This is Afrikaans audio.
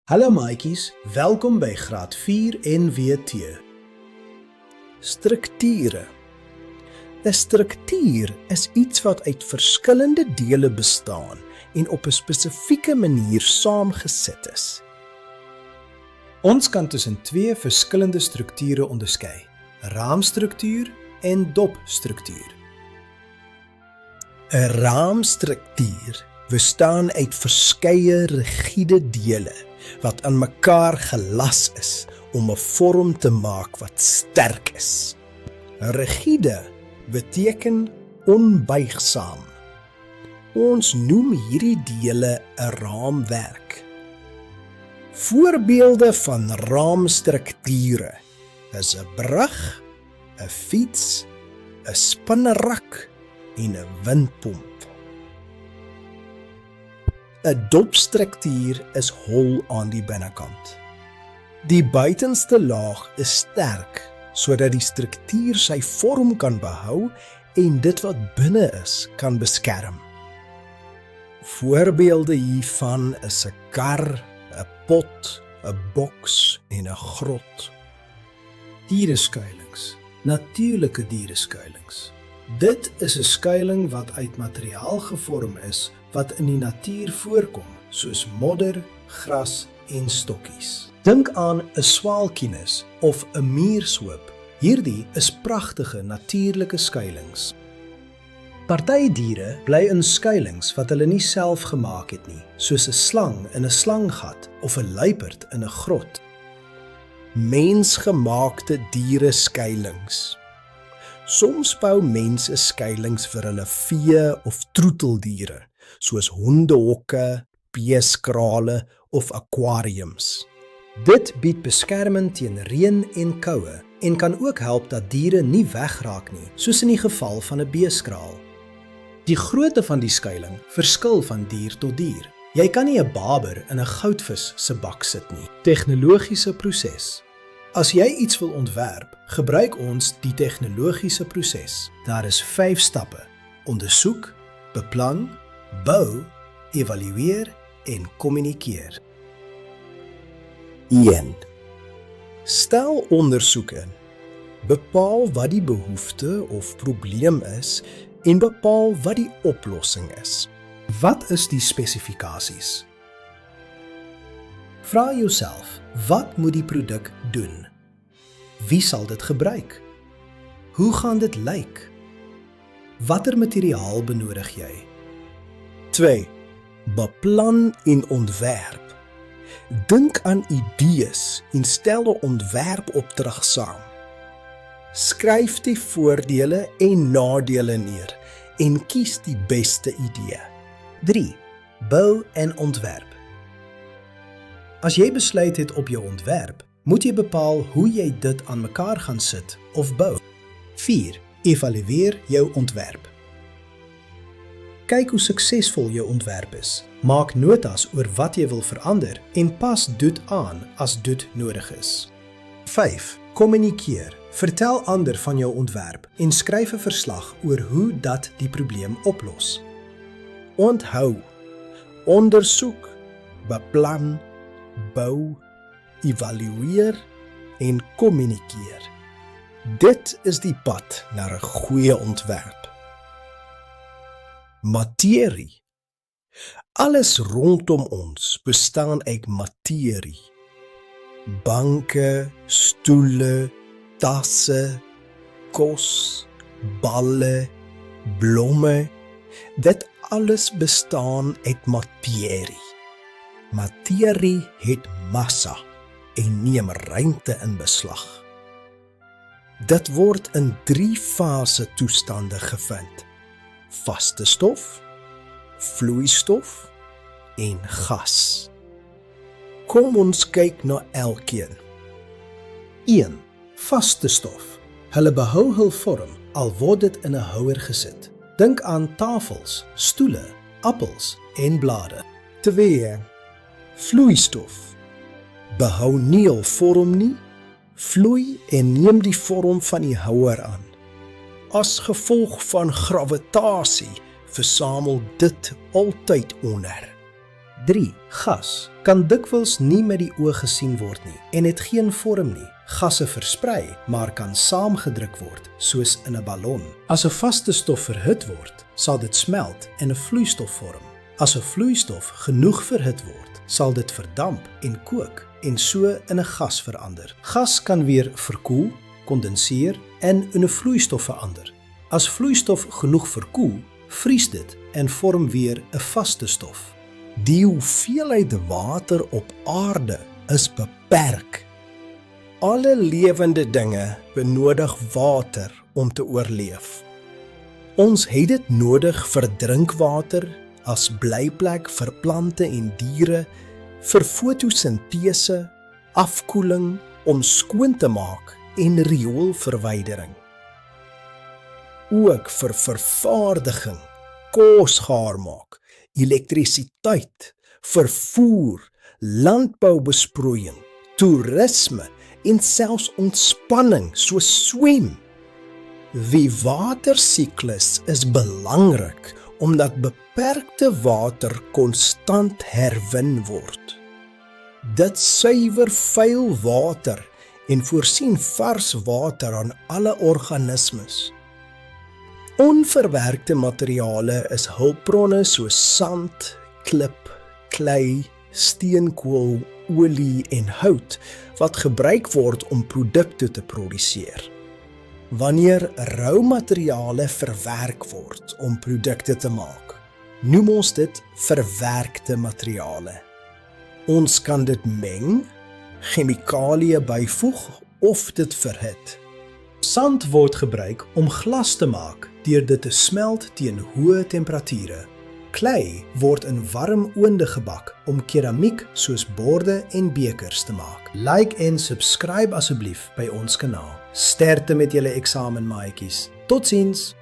Hallo maatjies, welkom by graad 4 NWT. Strukture. 'n Struktuur is iets wat uit verskillende dele bestaan en op 'n spesifieke manier saamgesit is. Ons kan tussen twee verskillende strukture onderskei: raamstruktuur en dopstruktuur. 'n Raamstruktuur bestaan uit verskeie rigiede dele wat aan mekaar gelas is om 'n vorm te maak wat sterk is. Rigiede beteken onbuigsaam. Ons noem hierdie dele 'n raamwerk. Voorbeelde van raamstrukture is 'n brug, 'n fiets, 'n spinnerak en 'n windpomp. 'n Dopstruktuur is hol aan die binnekant. Die buitenste laag is sterk sodat die struktuur sy vorm kan behou en dit wat binne is kan beskerm. Voorbeelde hiervan is 'n kar, 'n pot, 'n boks en 'n grot. Diereskuilings, natuurlike diereskuilings. Dit is 'n skuiling wat uit materiaal gevorm is wat in die natuur voorkom, soos modder, gras en stokkies. Dink aan 'n swaalkienis of 'n muurshoop. Hierdie is pragtige natuurlike skuilings. Party diere bly in skuilings wat hulle nie self gemaak het nie, soos 'n slang in 'n slanggat of 'n luiperd in 'n grot. Mensgemaakte diereskuilings. Soms bou mense skuilings vir hulle vee of troeteldiere, soos hondehokke, beeskrale of aquariums. Dit bied beskerming teen reën en koue en kan ook help dat diere nie wegraak nie, soos in die geval van 'n beeskraal. Die grootte van die skuiling verskil van dier tot dier. Jy kan nie 'n baber in 'n goudvis se bak sit nie. Tegnologiese proses. As jy iets wil ontwerp, gebruik ons die tegnologiese proses. Daar is 5 stappe: ondersoek, beplan, bou, evalueer en kommunikeer. 1. Stel ondersoek in. Bepaal wat die behoefte of probleem is en bepaal wat die oplossing is. Wat is die spesifikasies? Vra jouself, wat moet die produk doen? Wie sal dit gebruik? Hoe gaan dit lyk? Watter materiaal benodig jy? 2. Beplan en ontwerp. Dink aan idees en stel 'n ontwerpopdrag saam. Skryf die voordele en nadele neer en kies die beste idee. 3. Bou en ontwerp. As jy besluit het op jou ontwerp, moet jy bepaal hoe jy dit aan mekaar gaan sit of bou. 4. Evalueer jou ontwerp. Kyk hoe suksesvol jou ontwerp is. Maak notas oor wat jy wil verander en pas dit aan as dit nodig is. 5. Kommunikeer. Vertel ander van jou ontwerp en skryf 'n verslag oor hoe dat die probleem oplos. Onthou, ondersoek, beplan, bou, evalueer en kommunikeer. Dit is die pad na 'n goeie ontwerp. Materie. Alles rondom ons bestaan uit materie. Banke, stoele, tasse, kos, balle, blomme. Dit alles bestaan uit materie. Materie het massa en neem ruimte in beslag. Dit word in 3 fase toestande gevind: vaste stof, vloeistof en gas. Kom ons kyk na elkeen. 1. Vaste stof. Hulle behou hul vorm al word dit in 'n houer gesit. Dink aan tafels, stoele, appels en blare. 2. Vloeistof. Behou nie hul vorm nie, vloei en neem die vorm van die houer aan. As gevolg van gravitasie versamel dit altyd onder. 3. Gas kan dikwels nie met die oog gesien word nie en het geen vorm nie. Gasse versprei, maar kan saamgedruk word, soos in 'n ballon. As 'n vaste stof verhit word, sal dit smelt en 'n vloeistof vorm. As 'n vloeistof genoeg verhit word, sal dit verdamp en kook en so in 'n gas verander. Gas kan weer verkoel, kondenseer en in 'n vloeistof verander. As vloeistof genoeg verkoel, vries dit en vorm weer 'n vaste stof. Die hoeveelheid water op aarde is beperk. Alle lewende dinge benodig water om te oorleef. Ons het dit nodig vir drinkwater, as blyplek vir plante en diere, vir fotosintese, afkoeling, om skoon te maak en rioolverwydering. Ook vir vervaardiging, kos gaar maak, elektrisiteit, vervoer, landboubesproeiing, toerisme en selfs ontspanning soos swem. Die watersiklus is belangrik omdat beperkte water konstant herwin word. Dit suiwer vuil water en voorsien vars water aan alle organismes. Onverwerkte materiale is hulpbronne soos sand, klip, klei, steenkool, olie en hout wat gebruik word om produkte te produseer. Wanneer rou materiale verwerk word om produkte te maak, noem ons dit verwerkte materiale. Ons kan dit meng, chemikalieë byvoeg of dit verhit. Sand word gebruik om glas te maak deur dit te smelt teen hoë temperature. Klei word in warm oonde gebak om keramiek soos borde en bekers te maak. Like en subscribe asseblief by ons kanaal. Sterkte met julle eksamenmaatjies. Totsiens!